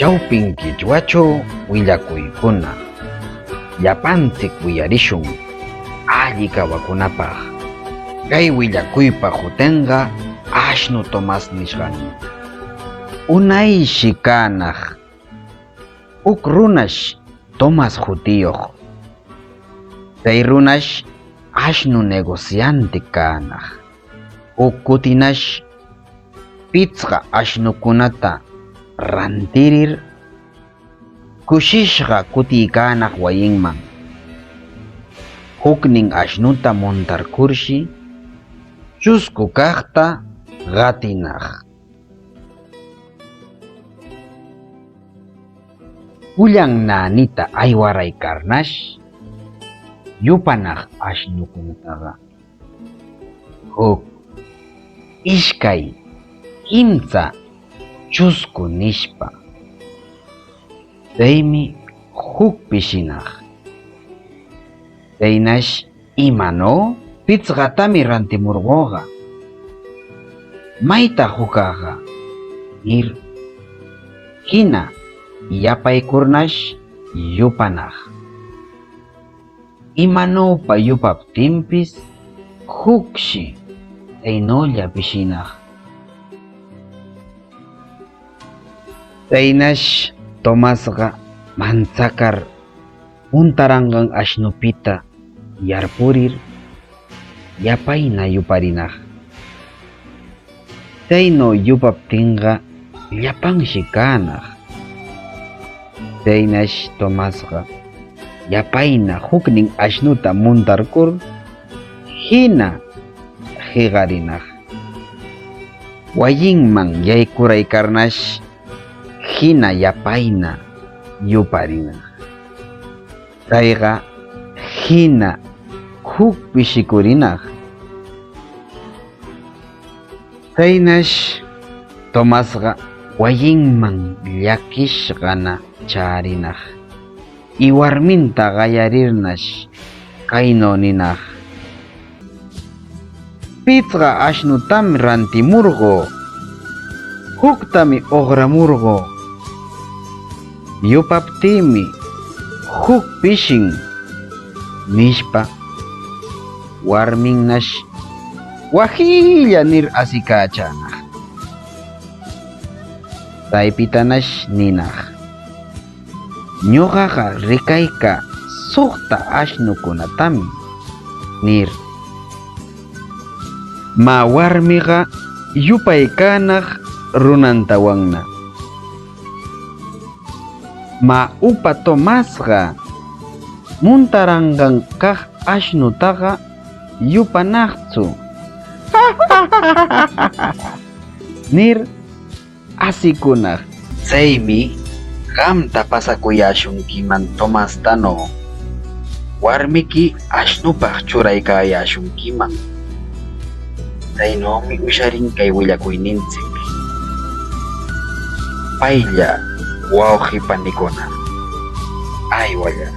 Chawpin Quichuachu willakuykuna llapanchik wiyarishun alli kawakunapaq. Kay willakuypa hutinqa Ashnu Tomás nishqani. Unayshi kanaq uk runash Tomás hutiyuq. Kay runash ashnu negociante kanaq. Uk kutinash pichqa ashnukunata rantirir kushishqa kutiykanaq wayinman. Huknin ashnuta montarkurshi chusku kaqta qatinaq. Pullan nanita aywaraykarnash yupanaq ashnukunataqa huk ishkay kimsa chusku nishpa chaymi huk pishinaq. Chaynash imano pichqatami rantimurquqa mayta hukaqa nir hina yapaykurnash yupanaq. Imanopa yupaptinpis hukshi chaynulla pishinaq. Chaynash Tomásqa manchakar puntaranqan ashnupita yarpurir yapayna yuparinaq. Chaynu yupaptinqa llapanshi kanaq. Chaynash Tomásqa yapayna huknin ashnuta montarkur hina hiqarinaq. Wayinman yaykuraykarnash hina yapayna yuparinaq. Kayqa hina huk pishikurinaq. Chaynash Tomásqa wayinman llakishqana charinaq. Y warminta qallarirnash kaynu ninaq: pichqa ashnutami rantimurqu, huktami uqramurqu, yupaptimi huk pishin nishpa warminnash wajilla nir asikachanaq. Chaypitanash ninaq: ñuqaqa rikayka suqta ashnukunatami nir. Ma warmiqa yupaykanaq runantawanna. Ma upa Tomásqa muntaranqan kaq ashnutaqa yupanaqchu nir asikunaq. Chaymi qamta pasakuyashunkiman Tomastano warmiki ashnupaq churaykayashunkiman. Chaynumi usharin kay willakuyninchik. Paylla wawqi panikuna aywalla.